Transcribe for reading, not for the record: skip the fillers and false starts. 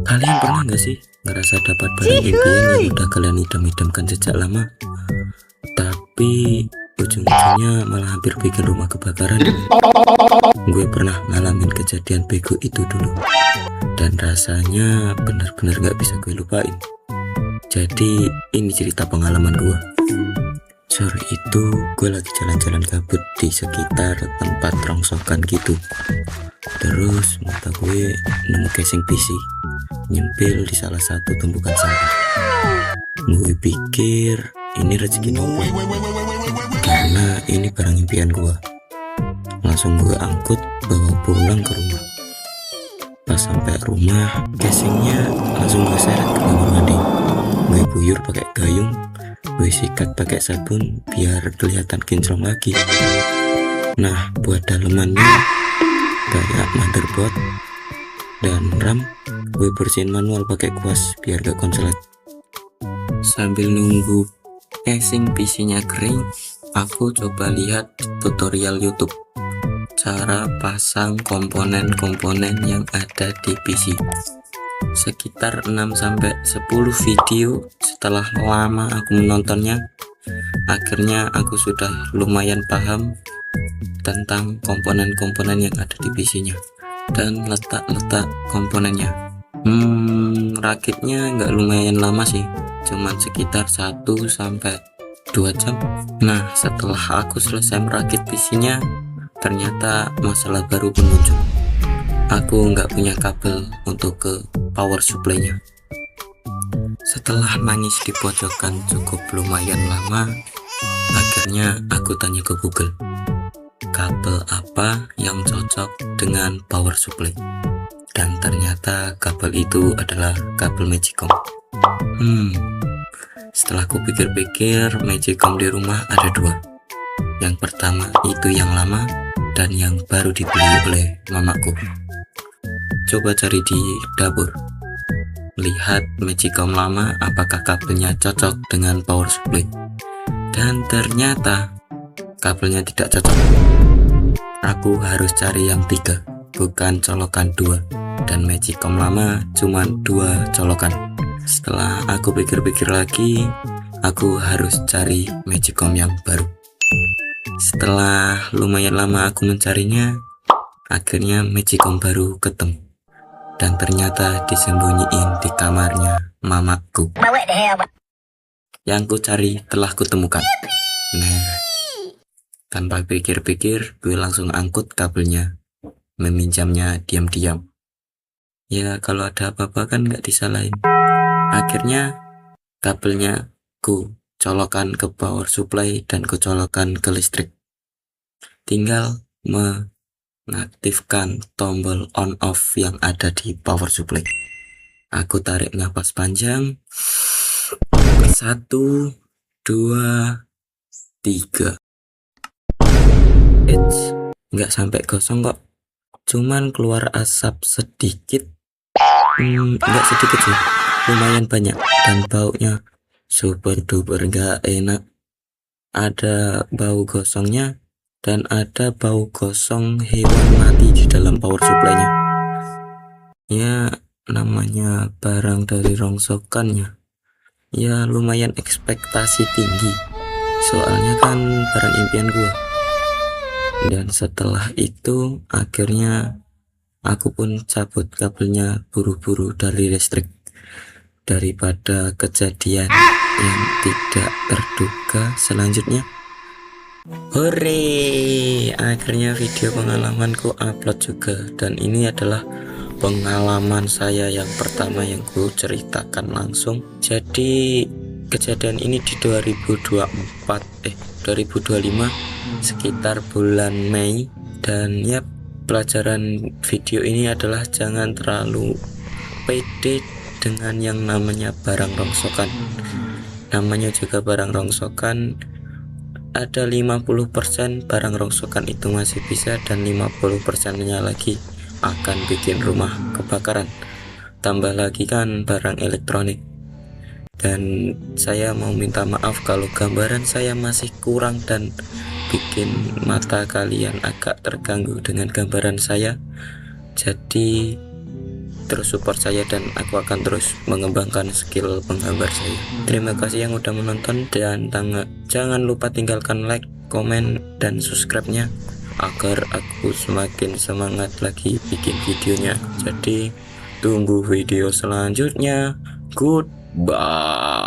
Kalian pernah nggak sih ngerasa dapat barang impian yang udah kalian idam-idamkan sejak lama, tapi ujung-ujungnya malah hampir bikin rumah kebakaran? Gue pernah ngalamin kejadian bego itu dulu, dan rasanya benar-benar gak bisa gue lupain. Jadi ini cerita pengalaman gue. Sore itu gue lagi jalan-jalan gabut di sekitar tempat rongsokan gitu. Terus mata gue nemu casing PC nyempil di salah satu tumpukan sampah. Gue pikir ini rezeki nopo, karena ini barang impian gue. Langsung gue angkut bawa pulang ke rumah. Pas sampai rumah, casingnya langsung gue seret ke kamar mandi. Gue buyur pakai gayung, gue sikat pakai sabun biar kelihatan kinclong lagi. Nah, buat dalemannya kayak motherboard dan RAM, gue bersihin manual pakai kuas biar gak konslet. Sambil nunggu casing PC-nya kering, aku coba lihat tutorial YouTube cara pasang komponen-komponen yang ada di PC. Sekitar 6-10 video setelah lama aku menontonnya, akhirnya aku sudah lumayan paham tentang komponen-komponen yang ada di PC-nya dan letak-letak komponennya. Rakitnya nggak lumayan lama sih, cuman sekitar 1-2 jam. Nah, setelah aku selesai merakit PC-nya, ternyata masalah baru pun muncul. Aku nggak punya kabel untuk ke power supply-nya. Setelah nangis di pojokan cukup lumayan lama, akhirnya aku tanya ke Google, kabel apa yang cocok dengan power supply? Dan ternyata kabel itu adalah kabel Magicom. Setelah aku pikir-pikir, Magicom di rumah ada 2. Yang pertama itu yang lama, dan yang baru dibeli oleh mamaku. Coba cari di dapur, lihat Magicom lama apakah kabelnya cocok dengan power supply. Dan ternyata kabelnya tidak cocok. Aku harus cari yang 3, bukan colokan 2, dan Magicom lama cuma 2 colokan. Setelah aku pikir-pikir lagi, aku harus cari Magicom yang baru. Setelah lumayan lama aku mencarinya, akhirnya Magicom baru ketemu, dan ternyata disembunyiin di kamarnya mamaku. Yang ku cari telah kutemukan. Nah, tanpa pikir-pikir, gue langsung angkut kabelnya, meminjamnya diam-diam. Ya, kalau ada apa-apa kan nggak disalahin. Akhirnya kabelnya ku colokan ke power supply dan ku colokan ke listrik. Tinggal mengaktifkan tombol on off yang ada di power supply. Aku tarik nafas panjang. 1, 2, 3. Nggak sampai gosong kok, cuman keluar asap sedikit. Nggak sedikit sih, lumayan banyak, dan baunya super duper nggak enak. Ada bau gosongnya, dan ada bau gosong hewan mati di dalam power supply-nya. Ya, namanya barang dari rongsokannya, ya lumayan ekspektasi tinggi, soalnya kan barang impian gua. Dan setelah itu akhirnya aku pun cabut kabelnya buru-buru dari listrik, daripada kejadian yang tidak terduga selanjutnya. Hore, akhirnya video pengalamanku upload juga, dan ini adalah pengalaman saya yang pertama yang ku ceritakan langsung. Jadi kejadian ini di 2025 sekitar bulan Mei, dan ya, pelajaran video ini adalah jangan terlalu pede dengan yang namanya barang rongsokan. Namanya juga barang rongsokan, ada 50% barang rongsokan itu masih bisa, dan 50%-nya lagi akan bikin rumah kebakaran. Tambah lagi kan barang elektronik. Dan saya mau minta maaf kalau gambaran saya masih kurang dan bikin mata kalian agak terganggu dengan gambaran saya. Jadi terus support saya dan aku akan terus mengembangkan skill penggambar saya. Terima kasih yang udah menonton dan jangan lupa tinggalkan like, komen, dan subscribe-nya agar aku semakin semangat lagi bikin videonya. Jadi tunggu video selanjutnya. Goodbye.